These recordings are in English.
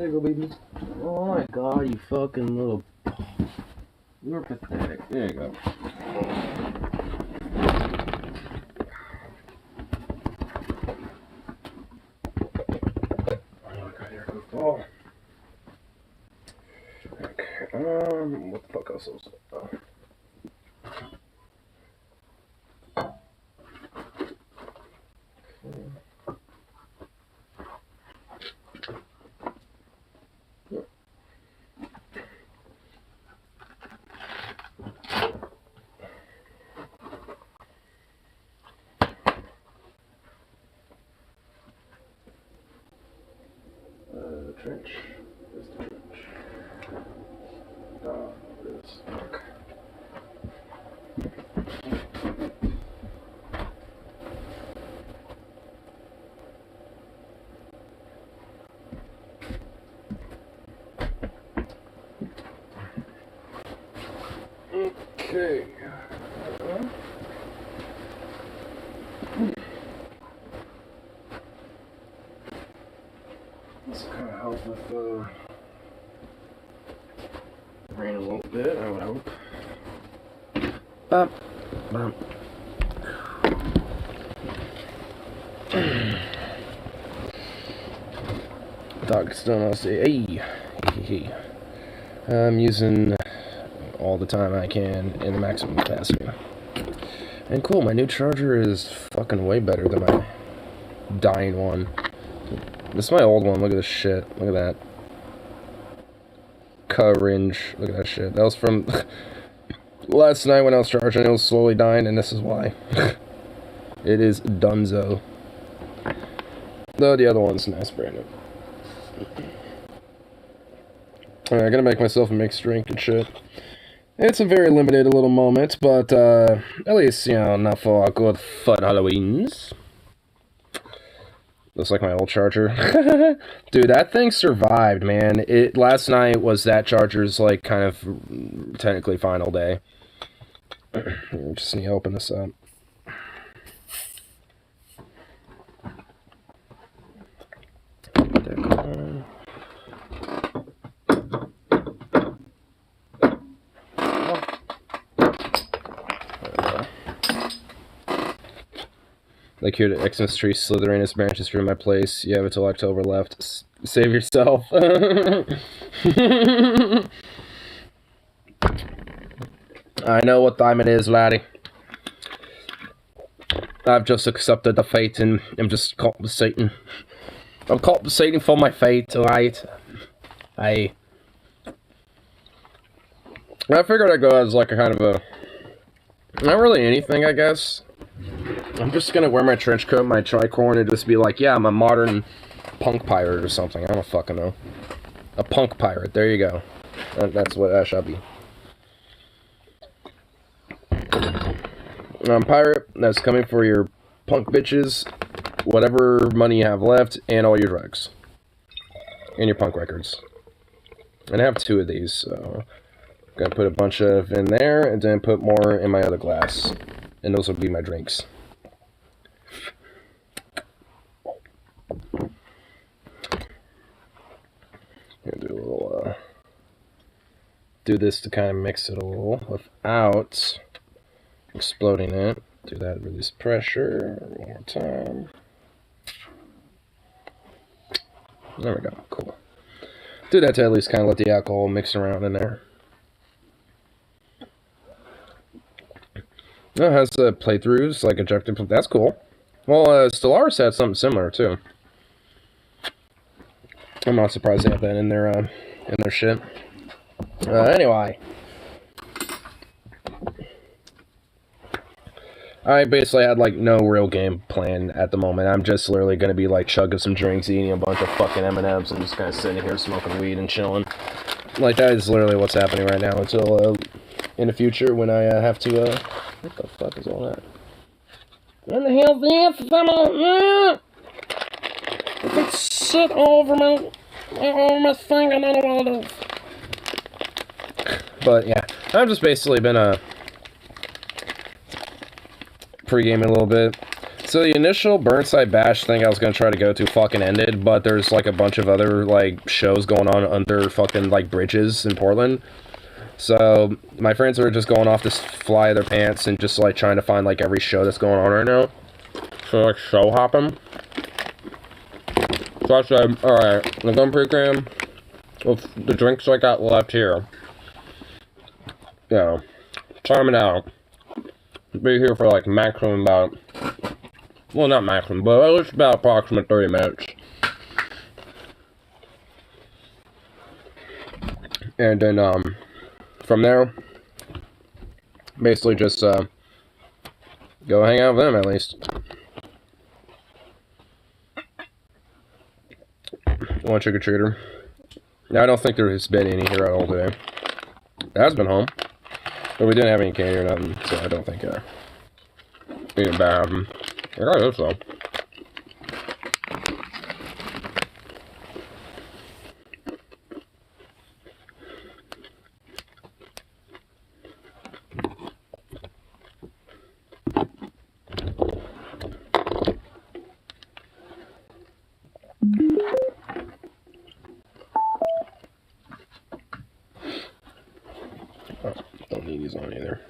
There you go, baby. Oh my god, you fucking little... You're pathetic. There you go. Oh. Okay, what the fuck else was it? The trench. Where's the trench? There it is. Fuck. Okay. This will kind of help with the rain a little bit, I would hope. Bump. Bump. Dog still not say, hey. I'm using all the time I can in the maximum capacity. And cool, my new charger is fucking way better than my dying one. This is my old one, look at this shit. Look at that. Courage. Look at that shit. That was from last night when I was charging, it was slowly dying, and this is why. It is dunzo. Though the other one's nice, brand new. Alright, I'm gonna make myself a mixed drink and shit. It's a very limited little moment, but at least, you know, enough for a good fun Halloweens. Looks like my old charger. Dude, that thing survived, man. Last night was that charger's, like, kind of technically final day. Just need to open this up. Like here to Xmas tree slithering its branches through my place. You have until October left. Save yourself. I know what time it is, laddie. I've just accepted the fate and I'm just compensating. I'm compensating for my fate, alright? I figured I'd go as like a kind of a... Not really anything, I guess. I'm just gonna wear my trench coat, my tricorn, and just be like, yeah, I'm a modern punk pirate or something. I don't fucking know. A punk pirate, there you go. That's what I shall be. I'm a pirate that's coming for your punk bitches, whatever money you have left, and all your drugs. And your punk records. And I have 2 of these, so... I'm gonna put a bunch of in there, and then put more in my other glass. And those will be my drinks. Gonna do a little, do this to kind of mix it a little without exploding it. Do that, release pressure one more time. There we go, cool. Do that to at least kind of let the alcohol mix around in there. It has playthroughs, like ejected. That's cool. Well, Stellaris had something similar too. I'm not surprised they have that in their shit. Anyway, I basically had like no real game plan at the moment. I'm just literally gonna be like chugging some drinks, eating a bunch of fucking M&Ms, and just kind of sitting here smoking weed and chilling. Like that is literally what's happening right now until in the future when I have to. What the fuck is all that? What the hell's this? If it's shit all over my thing, I don't know what it is. But yeah, I've just basically been pre-gaming a little bit. So the initial Burnside Bash thing I was gonna try to go to fucking ended, but there's like a bunch of other like shows going on under fucking like bridges in Portland. So my friends are just going off to fly their pants and just like trying to find like every show that's going on right now. So like show hopping. So I said, alright, I'm going pre-game with the drinks I got left here. You know, time it out. Be here for like maximum about, well not maximum, but at least about approximately 30 minutes. And then from there, basically just go hang out with them at least. One trick-or-treater. I don't think there's been any here at all today. Dad's been home. But we didn't have any candy or nothing, so I don't think anything bad happened. I got this though. Oh, don't need these on either.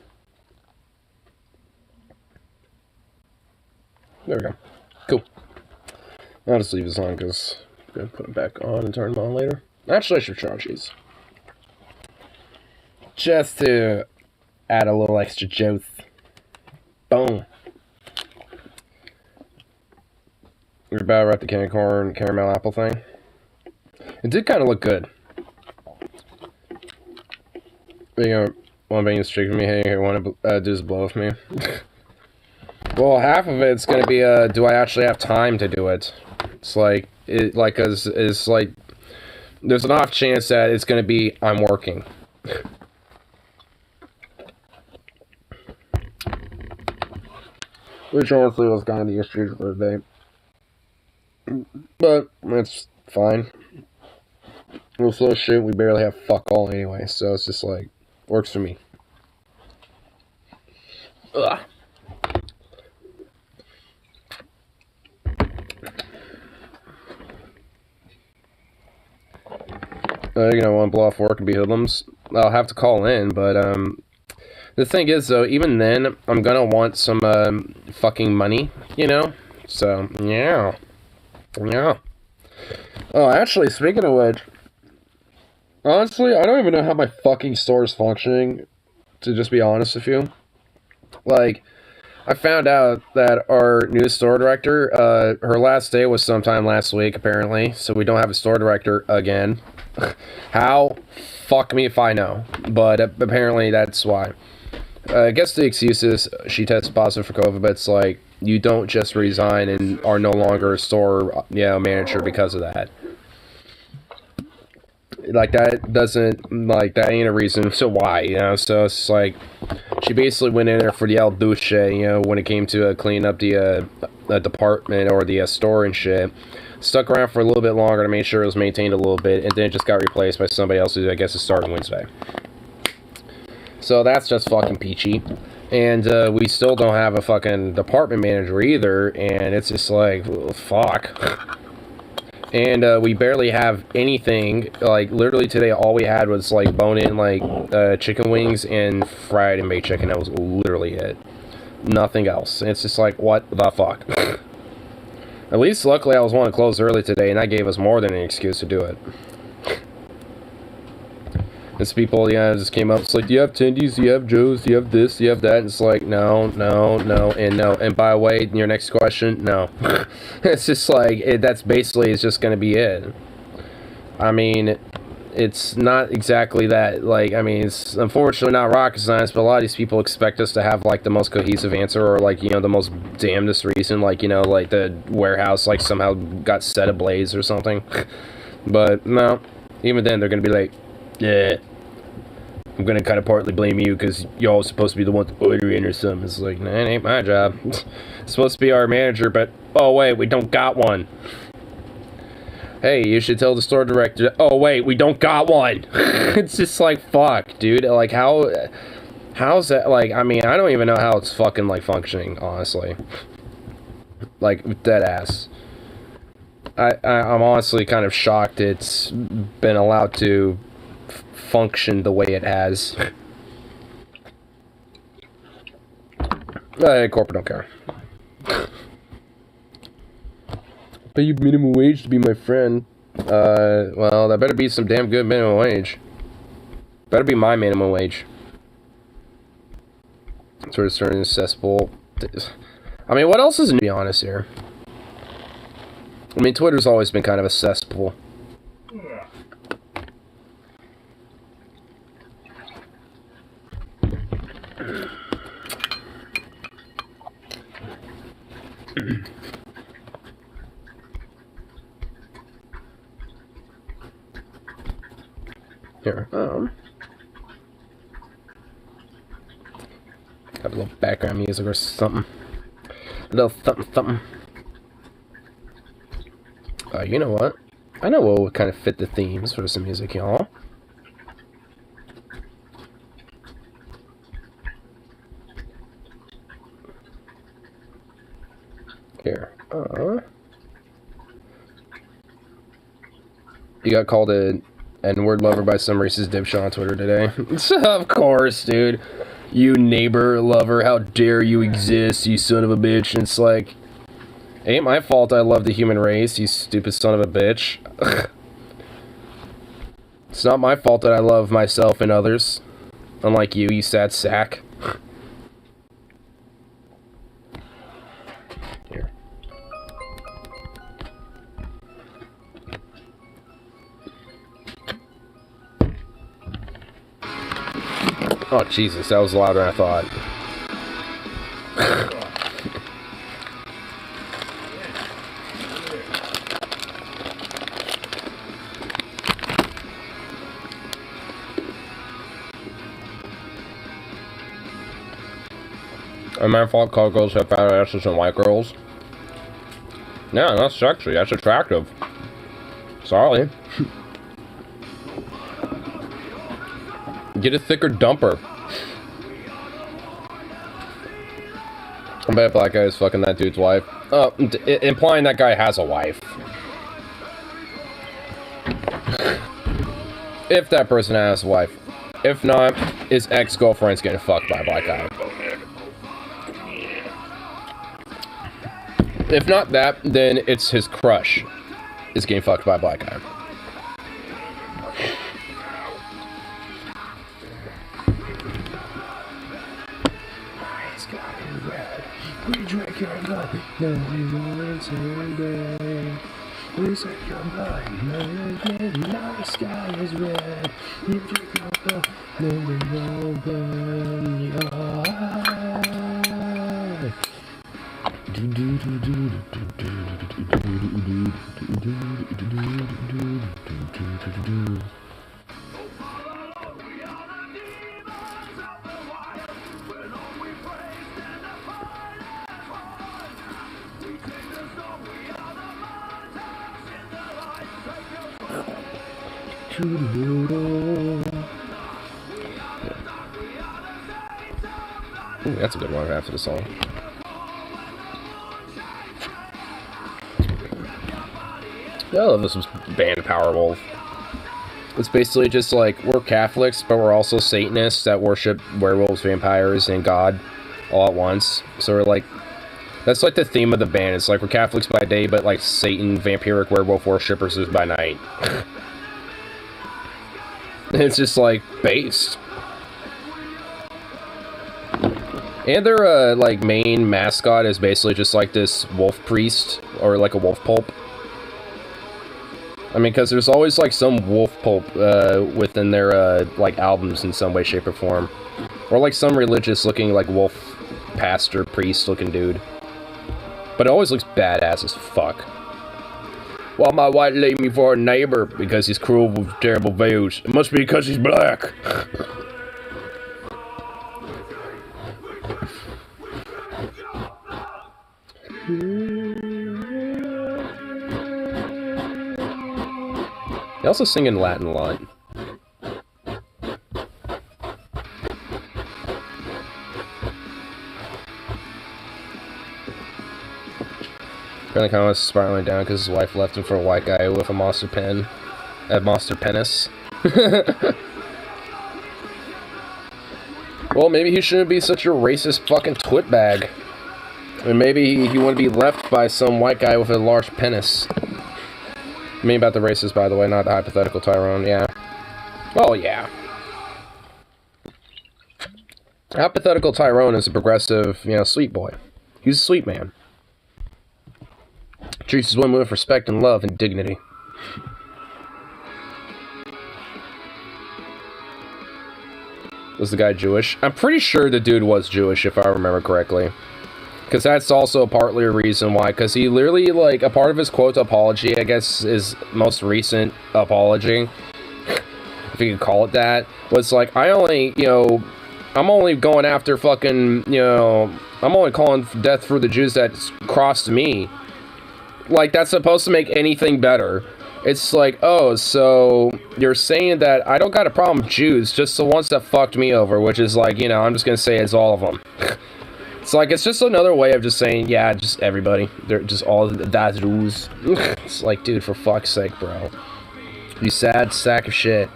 There we go. Cool. I'll just leave this on because I'm going to put them back on and turn them on later. Actually, I should try cheese. Just to add a little extra juice. Boom. We're about to wrap the candy corn caramel apple thing. It did kind of look good. One thing is tricking me. Hey, want to do this blow with me? Well, half of it's gonna be do I actually have time to do it? It's like it's like there's an off chance that it's gonna be I'm working. Which honestly was kind of the issue for the day. But it's fine. We'll slow shoot, we barely have fuck all anyway, so it's just like works for me. Ugh. You know, want to blow off work and be hoodlums. I'll have to call in, but the thing is though, even then, I'm gonna want some fucking money, you know. So yeah. Oh, actually, speaking of which, honestly, I don't even know how my fucking store is functioning. To just be honest with you, like, I found out that our new store director, her last day was sometime last week, apparently. So we don't have a store director again. How? Fuck me if I know. But apparently that's why. I guess the excuse is she tested positive for COVID, but it's like, you don't just resign and are no longer a store, manager because of that. Like, that doesn't, like, that ain't a reason, so why, you know? So it's like, she basically went in there for the El Duce, you know, when it came to cleaning up the department or the store and shit. Stuck around for a little bit longer to make sure it was maintained a little bit, and then it just got replaced by somebody else who I guess is starting Wednesday. So that's just fucking peachy. And we still don't have a fucking department manager either, and it's just like, well, fuck. And we barely have anything. Like, literally today, all we had was, like, bone-in, like, chicken wings and fried and baked chicken. That was literally it. Nothing else. And it's just like, what the fuck? At least, luckily, I was wanting to close early today, and that gave us more than an excuse to do it. It's people, just came up. It's like, do you have Tindy's? Do you have Joe's? Do you have this? Do you have that? And it's like, no, and no. And by the way, your next question, no. It's just like, that's basically, it's just going to be it. I mean, it's not exactly that, like, I mean, it's unfortunately not rocket science, but a lot of these people expect us to have, like, the most cohesive answer, or, like, the most damnedest reason, like, like, the warehouse, like, somehow got set ablaze or something. But, no, even then, they're going to be like, yeah, I'm going to kind of partly blame you, because y'all supposed to be the one to order in or something. It's like, nah, it ain't my job. It's supposed to be our manager, but, oh, wait, we don't got one. Hey, you should tell the store director, oh, wait, we don't got one. It's just like, fuck, dude. Like, how's that, like, I mean, I don't even know how it's fucking, like, functioning, honestly. Like, dead ass. I'm honestly kind of shocked it's been allowed to function the way it has. Corporate don't care. Pay you minimum wage to be my friend. Well, that better be some damn good minimum wage. Better be my minimum wage. Sort of starting cesspool. I mean, what else is new, to be honest here? I mean, Twitter's always been kind of a cesspool. Here, have a little background music or something. A little something. You know what? I know what would kind of fit the themes for some music, y'all. Here. You got called a N-word lover by some racist dipshit on Twitter today. Of course, dude. You neighbor lover, how dare you exist, you son of a bitch. And it's like, ain't my fault I love the human race, you stupid son of a bitch. It's not my fault that I love myself and others. Unlike you, you sad sack. Here. Oh, Jesus, that was louder than I thought. Am my fault call girls have fat asses and white girls? Yeah, that's sexy, that's attractive. Sorry. Get a thicker dumper. I bet black guy is fucking that dude's wife. Implying that guy has a wife. If that person has a wife. If not, his ex-girlfriend's getting fucked by a black guy. If not that, then it's his crush is getting fucked by a black guy. We drink your blood, we suck your blood, now the sky is red. You drink your blood, will burn your eye. Ooh, that's a good one after the song. I love this band Powerwolf. It's basically just like, we're Catholics, but we're also Satanists that worship werewolves, vampires, and God all at once. So we're like, that's like the theme of the band. It's like, we're Catholics by day, but like Satan, vampiric werewolf worshippers is by night. It's just like, based. And their like main mascot is basically just like this wolf priest, or like a wolf pulp. I mean, because there's always like some wolf pulp within their like albums in some way, shape, or form, or like some religious looking like wolf pastor priest looking dude. But it always looks badass as fuck. Well, my wife leave me for a neighbor because he's cruel with terrible views. It must be because he's black. They also sing in Latin a lot. Apparently, Kyle is spiraling down because his wife left him for a white guy with a monster pen. A monster penis. Well, maybe he shouldn't be such a racist fucking twitbag. And maybe he wouldn't be left by some white guy with a large penis. I mean about the racist, by the way, not the hypothetical Tyrone, yeah. Oh, yeah. Hypothetical Tyrone is a progressive, sweet boy. He's a sweet man. Treats his women with respect and love and dignity. Was the guy Jewish? I'm pretty sure the dude was Jewish, if I remember correctly. Because that's also partly a reason why. Because he literally, like, a part of his quote apology, I guess, his most recent apology, if you could call it that, was like, I'm only going after fucking, I'm only calling death for the Jews that crossed me. Like, that's supposed to make anything better. It's like, oh, so you're saying that I don't got a problem with Jews, just the ones that fucked me over, which is like, I'm just gonna say it's all of them. It's like, it's just another way of just saying, yeah, just everybody. They're just all that Jews. It's like, dude, for fuck's sake, bro. You sad sack of shit.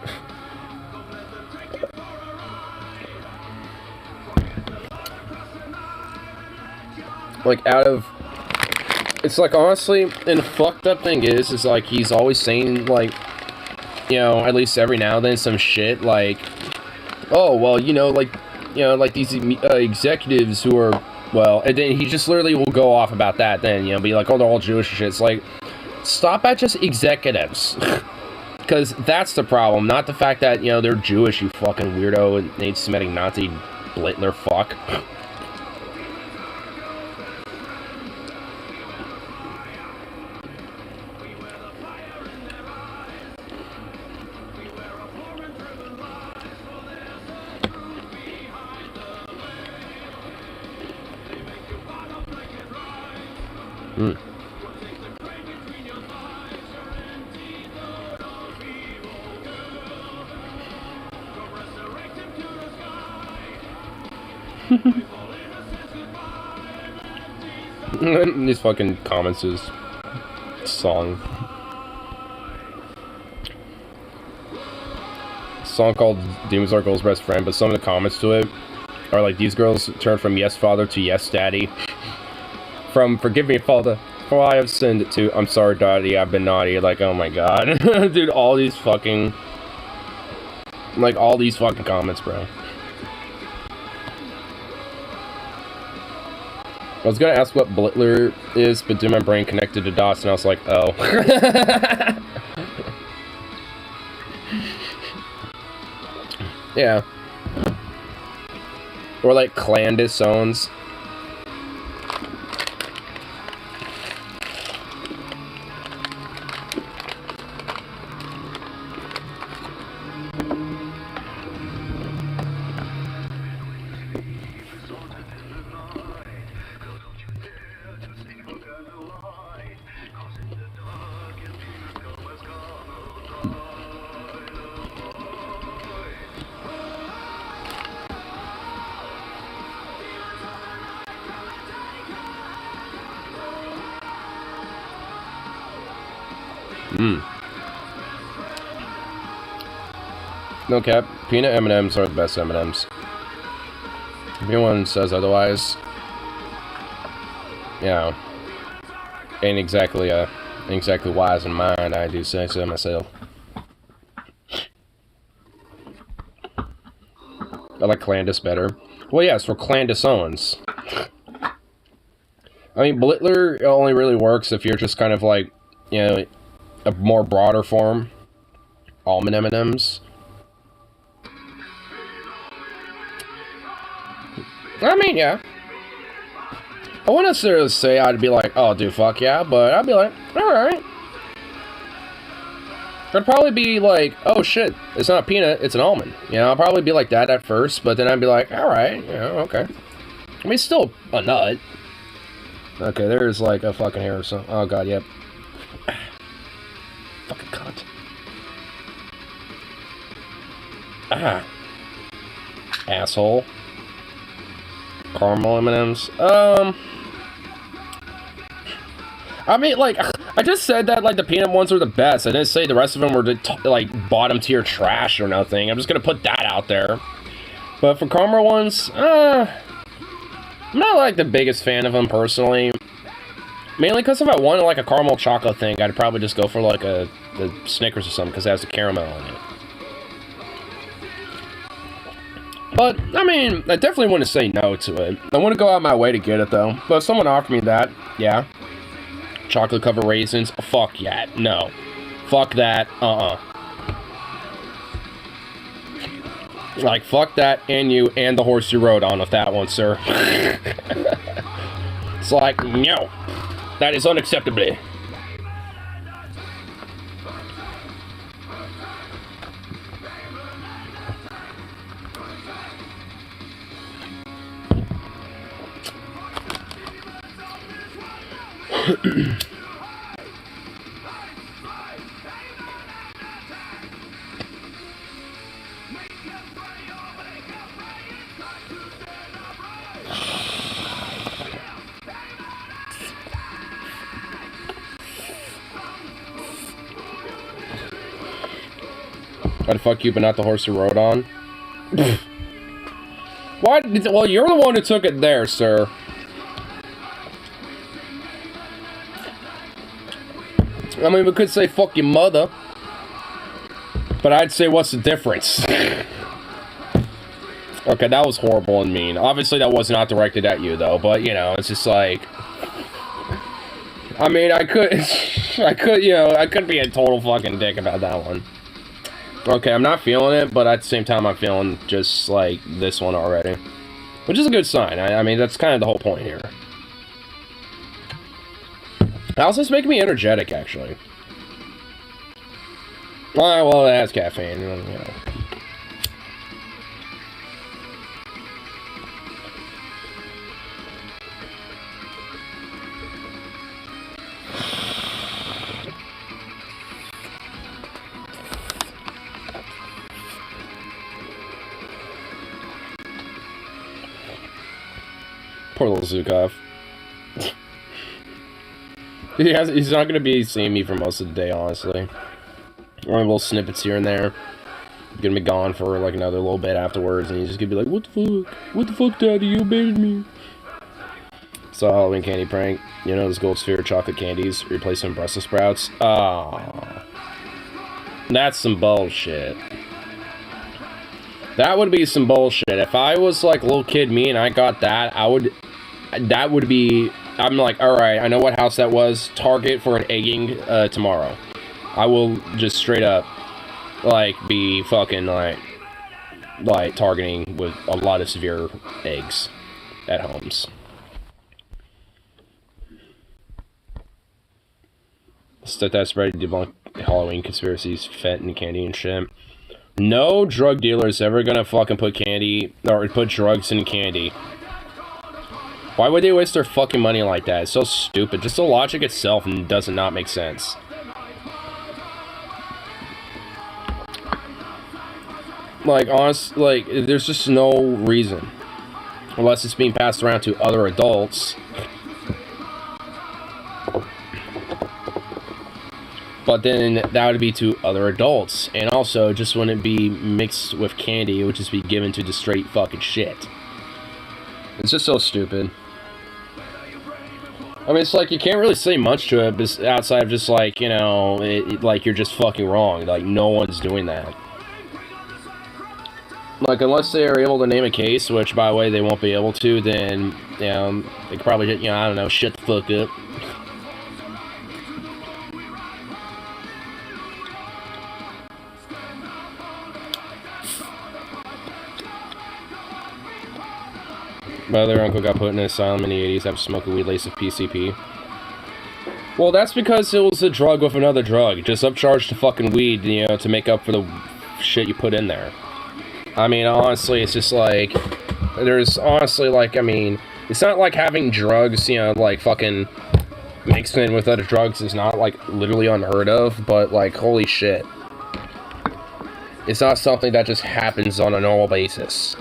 Like, it's like, honestly, and the fucked up thing is like, he's always saying, like, at least every now and then some shit, like, oh, well, like these executives who are, well, and then he just literally will go off about that then, be like, oh, they're all Jewish and shit. It's like, stop at just executives. Because that's the problem, not the fact that, they're Jewish, you fucking weirdo and anti-Semitic Nazi Blitler fuck. These fucking comments is song called Demons Are Girl's Best Friend, but some of the comments to it are like, these girls turn from yes father to yes daddy, from forgive me father for I have sinned to I'm sorry daddy I've been naughty. Like, oh my god. Dude, all these fucking comments, bro. I was gonna ask what Blitler is, but then my brain connected to dots, and I was like, oh. Yeah. Or like clan disowns. No cap, peanut M&Ms are the best M&Ms. If anyone says otherwise, ain't exactly wise in mind, I do say so myself. I like Clandis better. Well, yes, for Clandis owns. I mean, Blitler only really works if you're just kind of like, a more broader form. Almond M&Ms. I mean, yeah. I wouldn't necessarily say I'd be like, oh, dude, fuck yeah, but I'd be like, alright. I'd probably be like, oh shit, it's not a peanut, it's an almond. I'll probably be like that at first, but then I'd be like, alright, okay. I mean, it's still a nut. Okay, there's like a fucking hair or something. Oh god, yep. Fucking cunt. Ah. Asshole. Caramel M&Ms. I mean, like, I just said that, like, the peanut ones are the best. I didn't say the rest of them were, like, bottom tier trash or nothing. I'm just gonna put that out there. But for caramel ones, I'm not, like, the biggest fan of them, personally. Mainly because if I wanted, like, a caramel chocolate thing, I'd probably just go for, like, the Snickers or something, because it has the caramel in it. But, I mean, I definitely wouldn't say no to it. I wouldn't go out my way to get it, though. But if someone offered me that, yeah. Chocolate covered raisins, fuck yeah, no. Fuck that, Like, fuck that, and you, and the horse you rode on with that one, sir. It's like, no. That is unacceptable. Why the fuck you, but not the horse you rode on? Why? Well, you're the one who took it there, sir. I mean, we could say fuck your mother. But I'd say, what's the difference? Okay, that was horrible and mean. Obviously, that was not directed at you, though. But, you know, it's just like... I mean, I could, you know, I could be a total fucking dick about that one. Okay, I'm not feeling it, but at the same time, I'm feeling just like this one already. Which is a good sign. I mean, that's kind of the whole point here. Also, it's making me energetic, actually. Well, it has caffeine, you know. Poor little Zukov. He's not going to be seeing me for most of the day, honestly. Only little snippets here and there. Gonna be gone for like another little bit afterwards, and he's just gonna be like, "What the fuck? What the fuck, Daddy? You abandoned me." So Halloween candy prank. You know those gold sphere chocolate candies replacing Brussels sprouts. Ah, that's some bullshit. That would be some bullshit. If I was like a little kid me and I got that, that would be, I'm like, alright, I know what house that was. Target for an egging tomorrow. I will just straight up, like, be fucking, like targeting with a lot of severe eggs at homes. Stuff that's ready to debunk Halloween conspiracies, fentanyl, candy, and shit. No drug dealer is ever gonna fucking put candy, or put drugs in candy. Why would they waste their fucking money like that? It's so stupid. Just the logic itself does not make sense. Like, honestly, like, there's just no reason. Unless it's being passed around to other adults. But then that would be to other adults. And also, just wouldn't be mixed with candy. It would just be given to the straight fucking shit. It's just so stupid. I mean, it's like, you can't really say much to it outside of just like, you know, like, you're just fucking wrong. Like, no one's doing that. Like, unless they are able to name a case, which, by the way, they won't be able to, then, you know, they could probably, you know, I don't know, shut the fuck up. My other uncle got put in an asylum in the 80s after smoking weed laced with PCP. Well, that's because it was a drug with another drug. Just upcharged to fucking weed, you know, to make up for the shit you put in there. I mean, honestly, it's just like, there's honestly, like, I mean, it's not like having drugs, you know, like, fucking mixed in with other drugs is not, like, literally unheard of, but, like, holy shit. It's not something that just happens on a normal basis.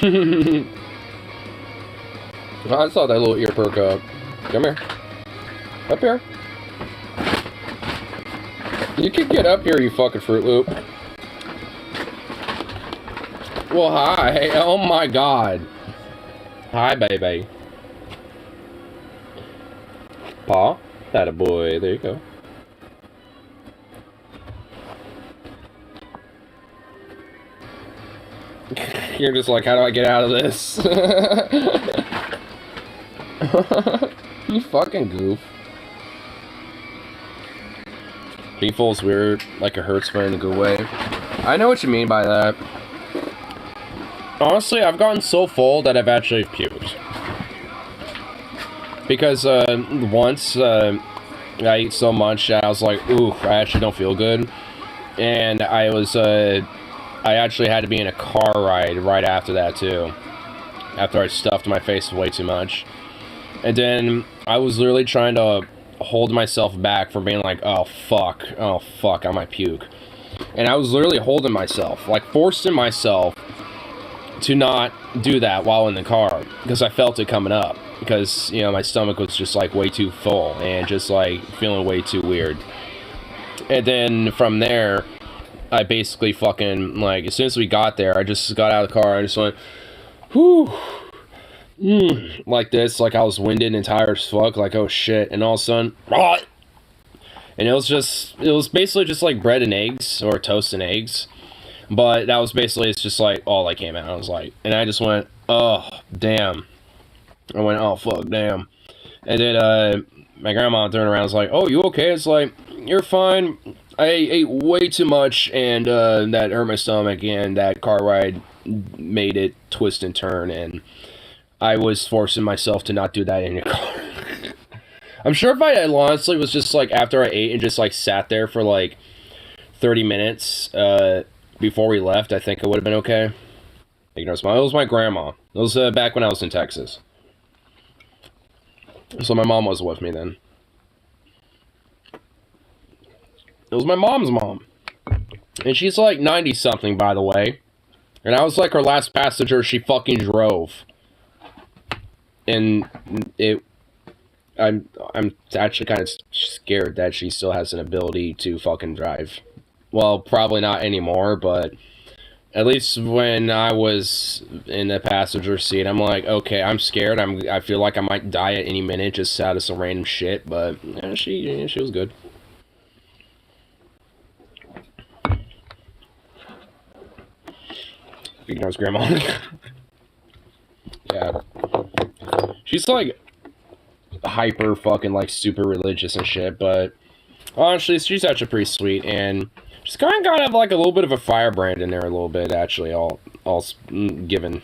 I saw that little ear perk up. Come here. Up here. You can get up here, you fucking Fruit Loop. Well, hi. Oh my god. Hi, baby. Paw. That a boy. There you go. You're just like, how do I get out of this? You fucking goof. Painful's weird, like it hurts, but in a good way. I know what you mean by that. Honestly, I've gotten so full that I've actually puked. Because, once, I ate so much that I was like, ooh, I actually don't feel good. And I actually had to be in a car ride right after that, too. After I stuffed my face way too much. And then I was literally trying to hold myself back from being like, oh, fuck, I might puke. And I was literally holding myself, like, forcing myself to not do that while in the car, because I felt it coming up, because, you know, my stomach was just, like, way too full, and just, like, feeling way too weird. And then, from there, I basically fucking, like, as soon as we got there, I just got out of the car, I just went, whew, like this, like I was winded and tired as fuck, like, oh shit, and all of a sudden, and it was basically just like bread and eggs, or toast and eggs, but that was basically, it's just like, all that came out. I was like, and I just went, oh, damn. I went, oh, fuck, damn. And then, my grandma turned around and was like, oh, you okay? It's like, you're fine. I ate way too much, and, that hurt my stomach, and that car ride made it twist and turn, and I was forcing myself to not do that in your car. I'm sure if I honestly was just, like, after I ate and just, like, sat there for, like, 30 minutes, before we left, I think it would have been okay. It was my grandma. It was, back when I was in Texas. So my mom was with me then. It was my mom's mom. And she's, like, 90-something, by the way. And I was, like, her last passenger she fucking drove. And I'm actually kind of scared that she still has an ability to fucking drive. Well, probably not anymore, but at least when I was in the passenger seat, I'm like, okay, I'm scared. I feel like I might die at any minute just out of some random shit, but yeah, she was good. Speaking of his grandma. Yeah. She's like hyper fucking like super religious and shit, but honestly, she's actually pretty sweet, and she's kind of got like a little bit of a firebrand in there a little bit, actually, all given.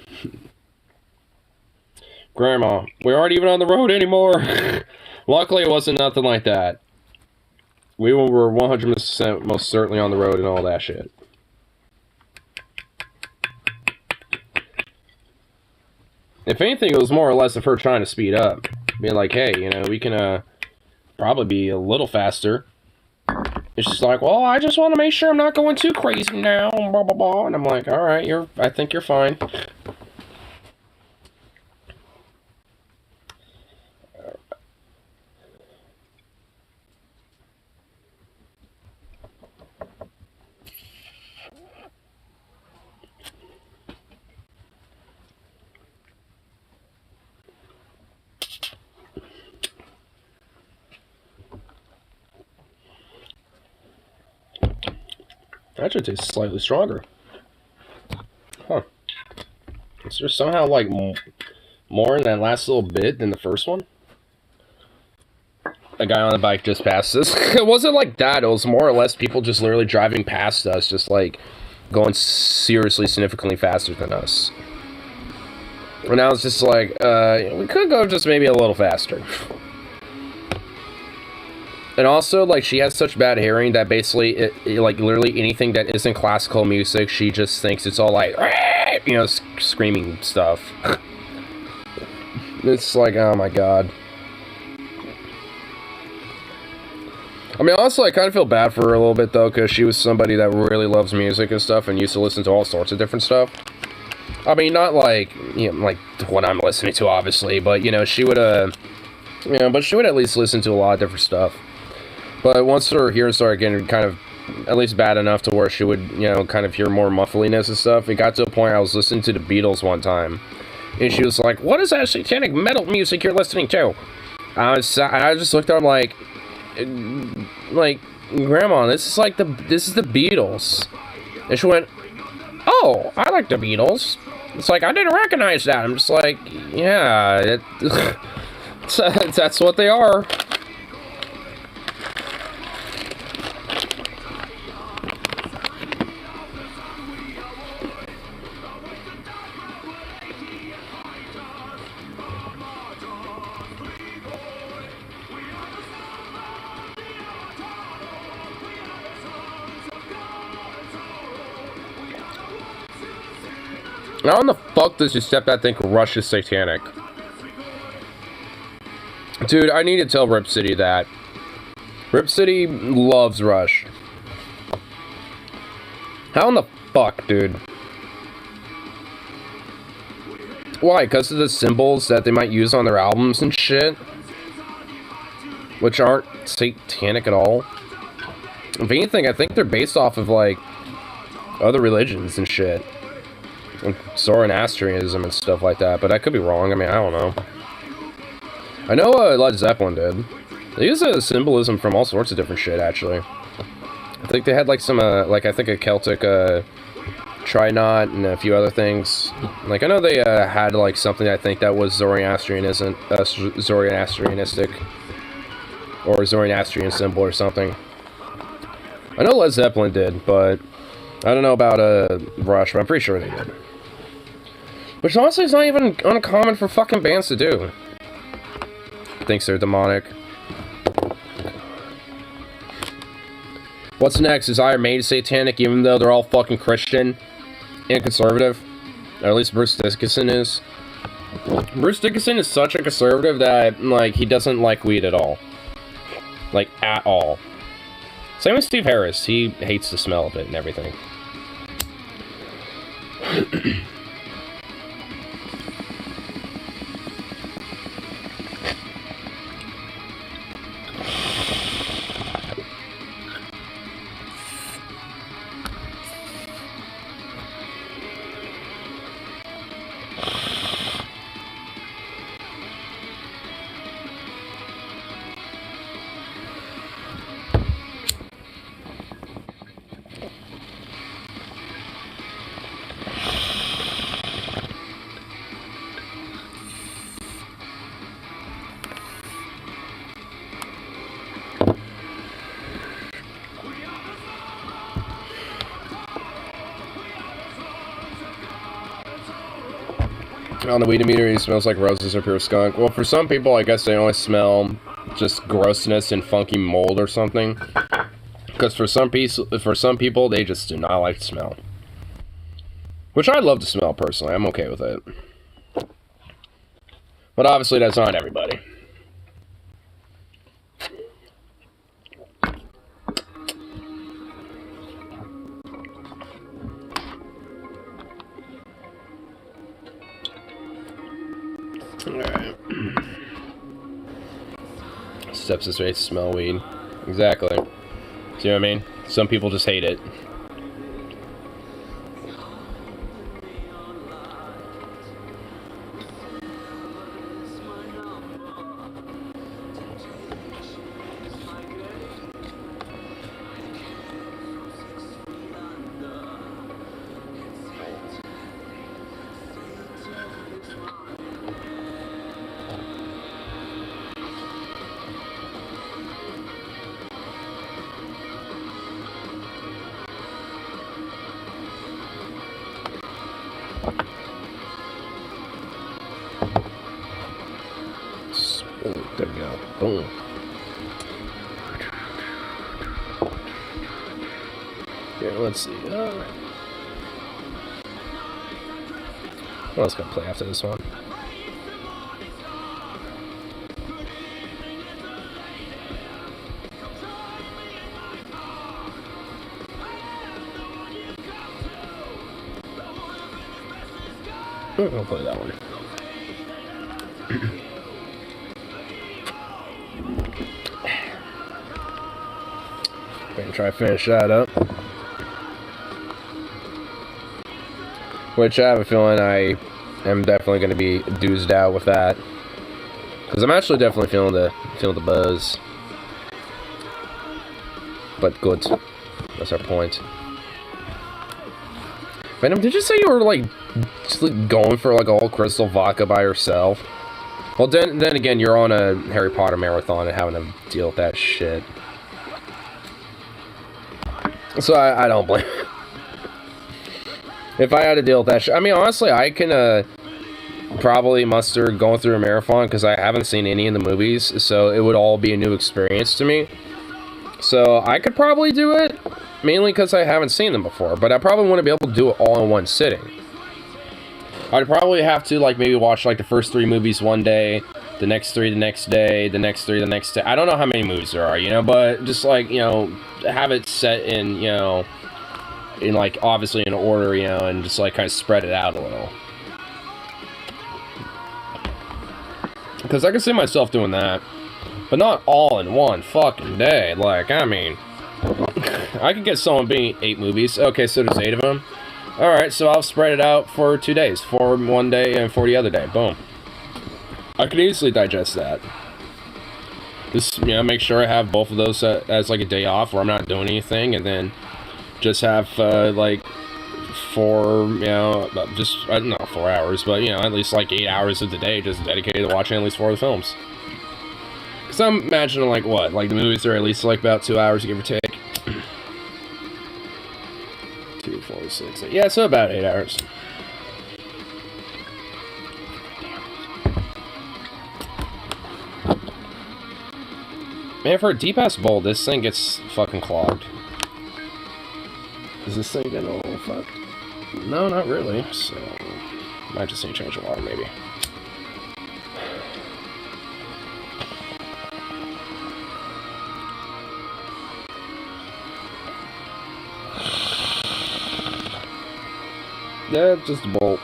Grandma, we aren't even on the road anymore. Luckily, it wasn't nothing like that. We were 100% most certainly on the road and all that shit. If anything, it was more or less of her trying to speed up. Being like, hey, you know, we can probably be a little faster. It's just like, well, I just want to make sure I'm not going too crazy now, blah, blah, blah. And I'm like, all right, I think you're fine. Actually tastes slightly stronger. Huh. Is there somehow, like, more in that last little bit than the first one? A guy on the bike just passed us. It wasn't like that. It was more or less people just literally driving past us, just, like, going seriously significantly faster than us. And I was just like, we could go just maybe a little faster. And also, like, she has such bad hearing that basically, like, literally anything that isn't classical music, she just thinks it's all like, you know, screaming stuff. It's like, oh my god. I mean, honestly, I kind of feel bad for her a little bit, though, because she was somebody that really loves music and stuff and used to listen to all sorts of different stuff. I mean, not like, you know, like what I'm listening to, obviously, but, you know, she would, you know, but she would at least listen to a lot of different stuff. But once her hearing started getting kind of, at least bad enough to where she would, you know, kind of hear more muffliness and stuff, it got to a point I was listening to the Beatles one time, and she was like, "What is that satanic metal music you're listening to?" I just looked at her like, Grandma, this is the Beatles. And she went, "Oh, I like the Beatles." It's like, I didn't recognize that. I'm just like, yeah, that's what they are. How in the fuck does your stepdad think Rush is satanic? Dude, I need to tell Rip City that. Rip City loves Rush. How in the fuck, dude? Why? Because of the symbols that they might use on their albums and shit? Which aren't satanic at all. If anything, I think they're based off of, like, other religions and shit. Like Zoroastrianism and stuff like that, but I could be wrong. I mean, I don't know. I know Led Zeppelin did. They use symbolism from all sorts of different shit, actually. I think they had, like, some, like, I think a Celtic, tri-knot and a few other things. Like, I know they, had, like, something I think that was Zoroastrianistic, or Zoroastrian symbol or something. I know Led Zeppelin did, but I don't know about, Rush, but I'm pretty sure they did. Which honestly is not even uncommon for fucking bands to do. Thinks they're demonic. What's next? Is Iron Maiden satanic even though they're all fucking Christian and conservative? Or at least Bruce Dickinson is. Bruce Dickinson is such a conservative that, like, he doesn't like weed at all. Like, at all. Same with Steve Harris. He hates the smell of it and everything. On the weed meter, he smells like roses or pure skunk. Well, for some people, I guess they only smell just grossness and funky mold or something. Because for some people, they just do not like the smell. Which I love to smell, personally. I'm okay with it. But obviously, that's not everybody. Alright. Steps way to smell weed. Exactly. See what I mean? Some people just hate it. There we go. Boom. Here, let's see. What else gonna play after this one? I'll play that one. Gonna try to finish that up. Which I have a feeling I am definitely going to be doozed out with that. Because I'm actually definitely feeling the buzz. But good. That's our point. Venom, did you say you were like just like going for like a whole crystal vodka by yourself? Well, then again, you're on a Harry Potter marathon and having to deal with that shit. So I don't blame. If I had to deal with that shit, I mean, honestly, I can probably muster going through a marathon because I haven't seen any of the movies, so it would all be a new experience to me. So I could probably do it, mainly because I haven't seen them before, but I probably wouldn't be able to do it all in one sitting. I'd probably have to, like, maybe watch, like, the first 3 movies one day, the next 3 the next day, the next 3 the next day. I don't know how many movies there are, you know, but just, like, you know, have it set in, you know, in, like, obviously in order, you know, and just, like, kind of spread it out a little. Because I can see myself doing that, but not all in one fucking day. Like, I mean, I could get someone being 8 movies. Okay, so there's 8 of them. Alright, so I'll spread it out for 2 days. 4 one day and 4 the other day. Boom. I could easily digest that. Just, you know, make sure I have both of those as, like, a day off where I'm not doing anything. And then just have, like, 4, you know, just, I don't know, 4 hours. But, you know, at least, like, 8 hours of the day just dedicated to watching at least 4 of the films. Because I'm imagining, like, what? Like, the movies are at least, like, about 2 hours, give or take. 2, 4, 6, 8. Yeah, so about 8 hours. Man, for a deep-ass bowl, this thing gets fucking clogged. Is this thing getting a little fucked? No, not really. So, might just need to change the water, maybe. Yeah, just a bolt.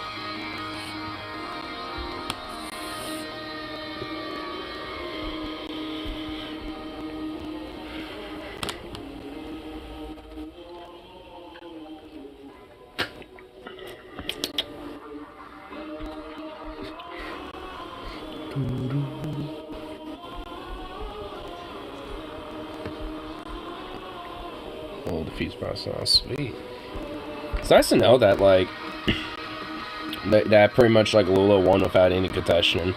Oh, the feed's process. Sweet. It's nice to know that, like, that pretty much, like, Lula won without any contestation.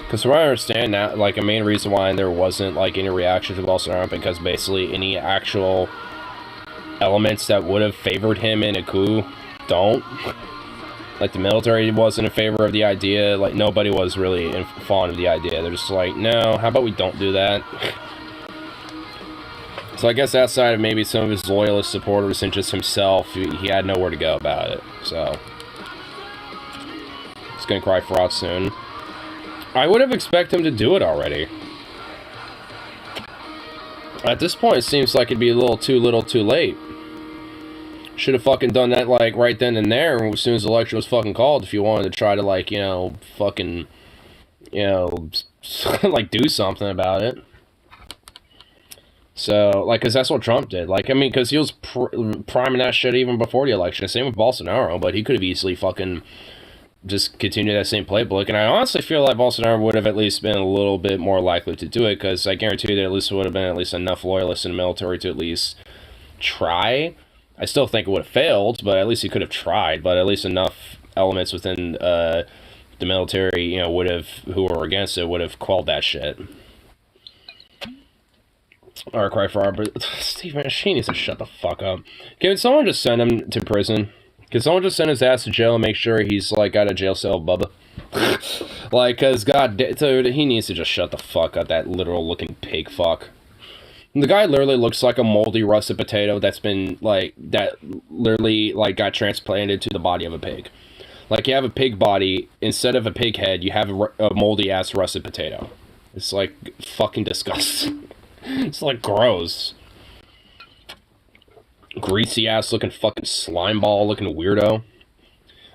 Because from what I understand, now, like, a main reason why there wasn't, like, any reaction to Bolsonaro, because basically any actual elements that would have favored him in a coup don't. Like, the military wasn't in favor of the idea. Like, nobody was really fond of the idea. They're just like, no, how about we don't do that? So I guess outside of maybe some of his loyalist supporters and just himself, he had nowhere to go about it. So, he's gonna cry fraud soon. I would have expected him to do it already. At this point, it seems like it'd be a little too late. Should have fucking done that, like, right then and there, as soon as the election was fucking called, if you wanted to try to, like, you know, fucking, you know, like, do something about it. So, like, because that's what Trump did. Like, I mean, because he was priming that shit even before the election. Same with Bolsonaro, but he could have easily fucking just continued that same playbook. And I honestly feel like Bolsonaro would have at least been a little bit more likely to do it, because I guarantee that at least would have been at least enough loyalists in the military to at least try. I still think it would have failed, but at least he could have tried. But at least enough elements within the military, you know, would have, who were against it, would have quelled that shit. Or cry for Robert. Steve Machine needs to shut the fuck up. Can someone just send him to prison? Can someone just send his ass to jail and make sure he's, like, got a jail cell, Bubba? Like, cause god, dude, he needs to just shut the fuck up, that literal looking pig fuck. The guy literally looks like a moldy, rusted potato that's been, like, that literally, like, got transplanted to the body of a pig. Like, you have a pig body, instead of a pig head, you have a moldy-ass rusted potato. It's, like, fucking disgusting. It's, like, gross. Greasy-ass looking fucking slime ball looking weirdo.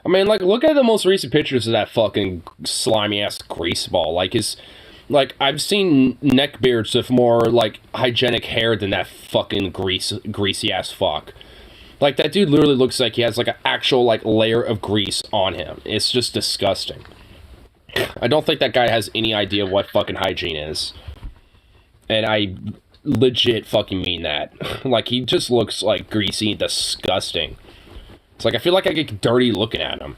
I mean, like, look at the most recent pictures of that fucking slimy-ass grease ball. Like, I've seen neckbeards with more, like, hygienic hair than that fucking greasy-ass fuck. Like, that dude literally looks like he has, like, an actual, like, layer of grease on him. It's just disgusting. I don't think that guy has any idea what fucking hygiene is. And I legit fucking mean that. Like, he just looks, like, greasy and disgusting. It's like, I feel like I get dirty looking at him.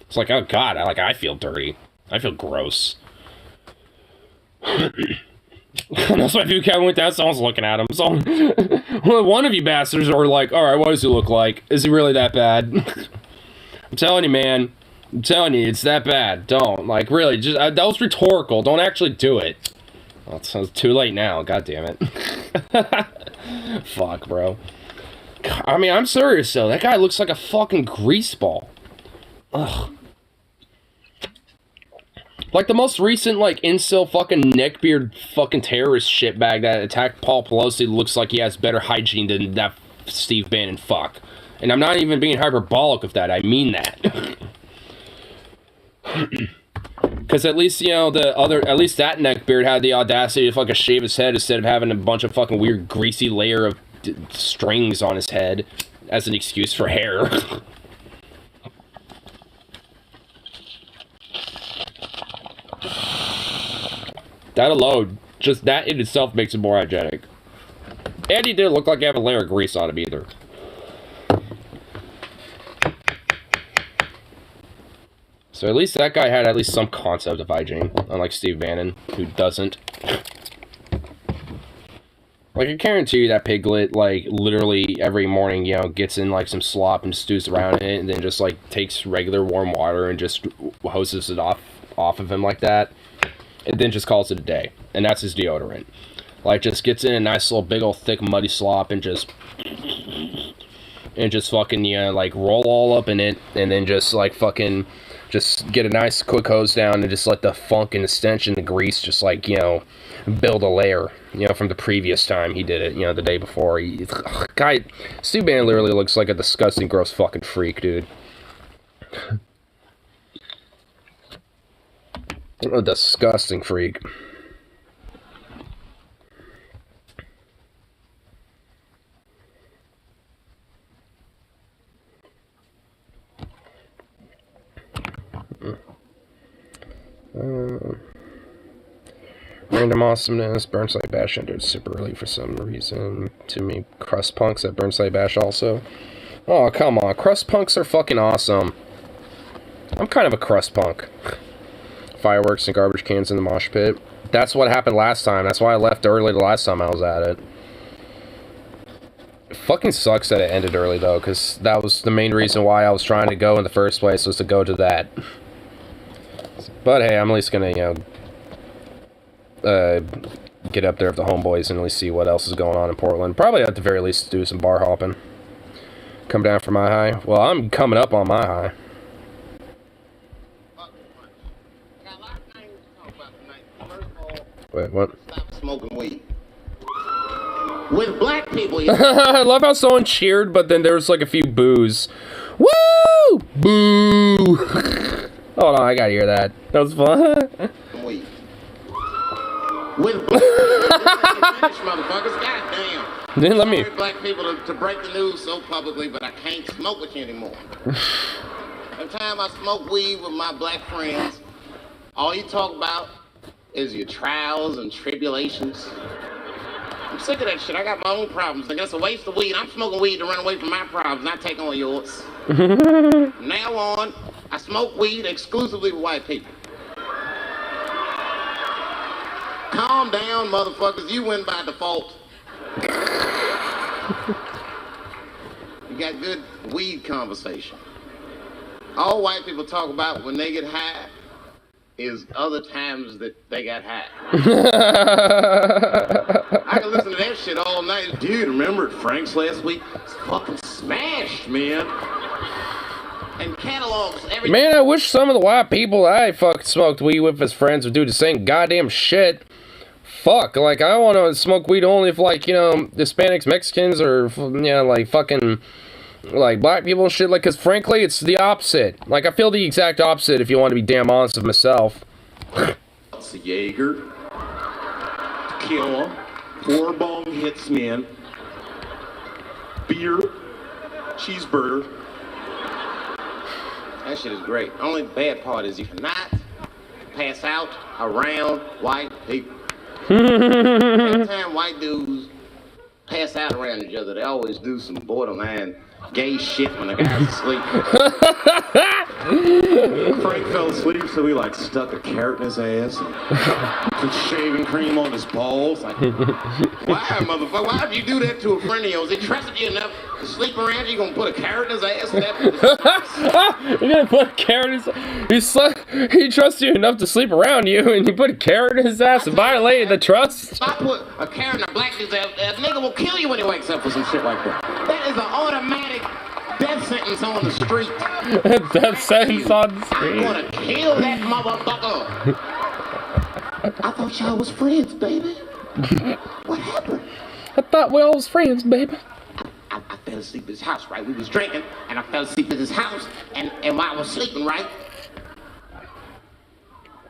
It's like, oh god, I feel dirty. I feel gross. That's why if you Kevin went down, someone's looking at him. So, one of you bastards are like, alright, what does he look like? Is he really that bad? I'm telling you, man. I'm telling you, it's that bad. Don't. Like, really, just that was rhetorical. Don't actually do it. Well, it's too late now. God damn it. Fuck, bro. I mean, I'm serious, though. That guy looks like a fucking grease ball. Ugh. Like, the most recent, like, incel fucking neckbeard fucking terrorist shitbag that attacked Paul Pelosi looks like he has better hygiene than that Steve Bannon fuck. And I'm not even being hyperbolic with that. I mean that. Because at least, you know, at least that neckbeard had the audacity to fucking shave his head instead of having a bunch of fucking weird greasy layer of strings on his head as an excuse for hair. That alone, just that in itself makes it more hygienic. And he didn't look like he had a layer of grease on him either. So at least that guy had at least some concept of hygiene, unlike Steve Bannon, who doesn't. Like, I guarantee you that Piglet, like, literally every morning, you know, gets in, like, some slop and stews around in it, and then just, like, takes regular warm water and just hoses it off of him like that, and then just calls it a day. And that's his deodorant. Like, just gets in a nice little big old thick muddy slop and just fucking, you know, like, roll all up in it, and then just, like, fucking just get a nice quick hose down and just let the funk and the stench and the grease just, like, you know, build a layer, you know, from the previous time he did it, you know, the day before. Guy, Steve Bannon literally looks like a disgusting, gross fucking freak, dude. A disgusting freak. Random awesomeness. Burnside Bash ended super early for some reason. To me, Crust Punks at Burnside Bash also. Oh, come on. Crust Punks are fucking awesome. I'm kind of a Crust Punk. Fireworks and garbage cans in the mosh pit. That's what happened last time. That's why I left early the last time I was at it. It fucking sucks that it ended early, though, because that was the main reason why I was trying to go in the first place, was to go to that. But hey, I'm at least gonna, you know, get up there with the homeboys and at least see what else is going on in Portland. Probably at the very least do some bar hopping. Come down for my high. Well, I'm coming up on my high. Wait, what? Stop smoking weed. With black people, I love how someone cheered, but then there was like a few boos. Woo! Boo! Hold on, I gotta hear that. That was fun. Weed. With black motherfuckers, goddamn. Then let me. Black people to break the news so publicly, but I can't smoke with you anymore. Every time I smoke weed with my black friends, all you talk about is your trials and tribulations. I'm sick of that shit. I got my own problems. I guess a waste of weed. I'm smoking weed to run away from my problems, not take on yours. From now on, I smoke weed exclusively with white people. Calm down, motherfuckers. You win by default. You got good weed conversation. All white people talk about when they get high is other times that they got high. I can listen to that shit all night. Dude, remember at Frank's last week? It's fucking smashed, man. And catalogs everything. Man, I wish some of the white people I fucking smoked weed with as friends would do the same goddamn shit. Fuck, like, I want to smoke weed only if, like, you know, Hispanics, Mexicans, or, you know, like, fucking, like black people and shit. Like, cause frankly, it's the opposite. Like, I feel the exact opposite. If you want to be damn honest with myself. It's a Jaeger, tequila, 4 bong hits man, beer, cheeseburger. That shit is great. Only bad part is you cannot pass out around white people. Every time white dudes pass out around each other, they always do some borderline gay shit when the guy's asleep. Frank fell asleep, so he like stuck a carrot in his ass and put shaving cream on his balls. Like, Why, motherfucker? Why would you do that to a friend of yours? He trusted you enough to sleep around you? You gonna put a carrot in his ass? You're gonna put a carrot in his... He trusts you enough to sleep around you, and you put a carrot in his ass and violated the trust? If I put a carrot in a black dude's ass, that nigga will kill you when he wakes up for some shit like that. That is an automatic death sentence on the street. Death sentence on the I'm street. gonna kill that motherfucker. I thought y'all was friends, baby. What happened? I thought we all was friends, baby. I fell asleep at his house, right? We was drinking, and I fell asleep at his house, and while I was sleeping, right?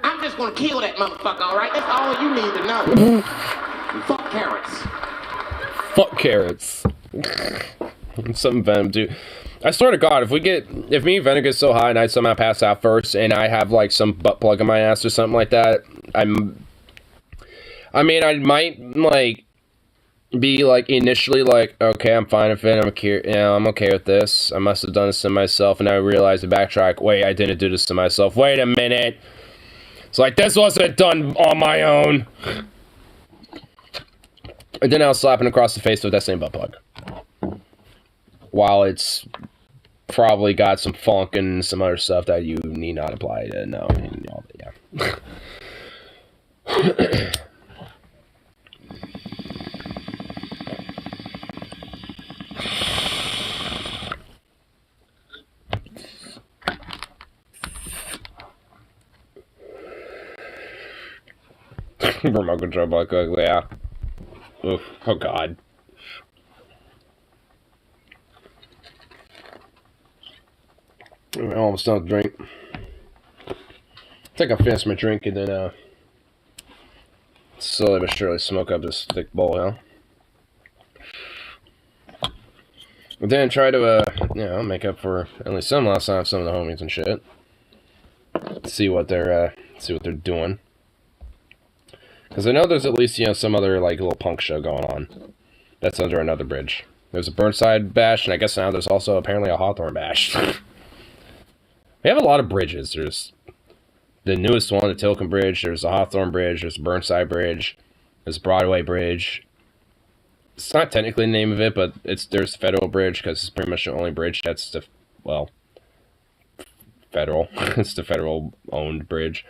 I'm just gonna kill that motherfucker, all right? That's all you need to know. Fuck carrots. Fuck carrots. Something Venom do. I swear to God, if me and Venom get so high and I somehow pass out first, and I have like some butt plug in my ass or something like that, I might like be like initially like, okay, I'm fine with it. I'm okay with this. I must have done this to myself, and I realize the backtrack. Wait, I didn't do this to myself. Wait a minute. It's like this wasn't done on my own. And then I was slapping across the face with that same butt plug. While it's probably got some funk and some other stuff that you need not apply to know. And all that, yeah. Remote control butt plug, yeah. Oof. Oh God. I'm almost done with the drink. I think I'll finish my drink and then slowly but surely smoke up this thick bowl, huh? But then try to make up for at least some lost time of some of the homies and shit. See what they're doing. Because I know there's at least, some other like little punk show going on. That's under another bridge. There's a Burnside bash, and I guess now there's also apparently a Hawthorne bash. We have a lot of bridges. There's the newest one, the Tilcomb Bridge. There's the Hawthorne Bridge. There's the Burnside Bridge. There's Broadway Bridge. It's not technically the name of it, but there's the Federal Bridge because it's pretty much the only bridge that's federal. It's the federal-owned bridge.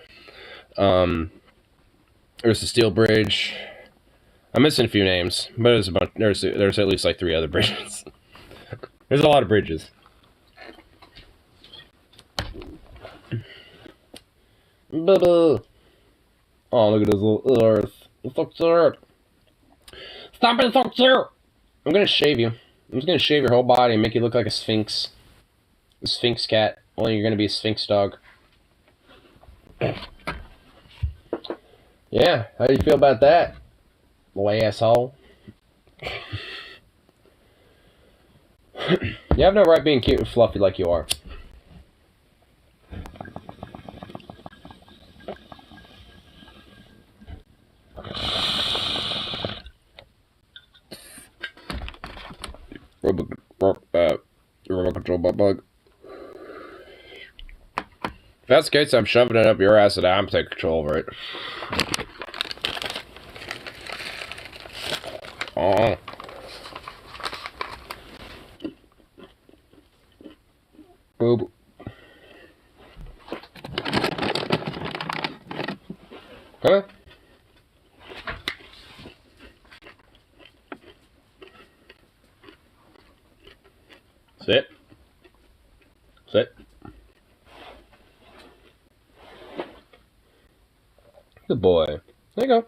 There's the Steel Bridge. I'm missing a few names, but there's a bunch. There's at least like 3 other bridges. There's a lot of bridges. Oh, look at this little earth. It fucks earth. Stop it, fucks earth! I'm gonna shave you. I'm just gonna shave your whole body and make you look like a sphinx. A sphinx cat. Only you're gonna be a sphinx dog. Yeah, how do you feel about that? Little asshole. You have no right being cute and fluffy like you are. Remote control butt plug. If that's the case, I'm shoving it up your ass and I'm taking control over it. Oh. Boob. Huh? Sit. Sit. Good boy. There you go.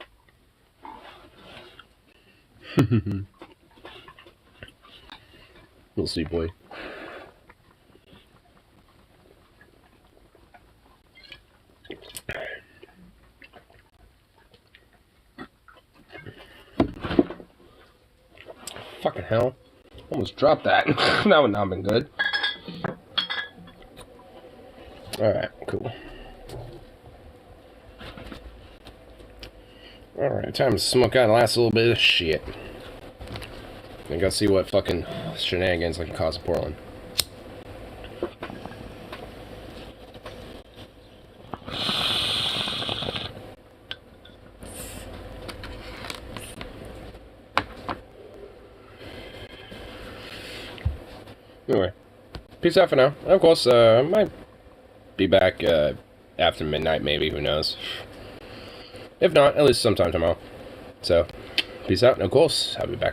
Little sweet boy. fucking hell. Almost dropped that. That would not have been good. Alright, cool. Alright, time to smoke out the last little bit of shit. And go see what fucking shenanigans I can cause in Portland. Anyway, peace out for now. Of course, I might be back after midnight, maybe, who knows. If not, at least sometime tomorrow. So, peace out, and of course, I'll be back.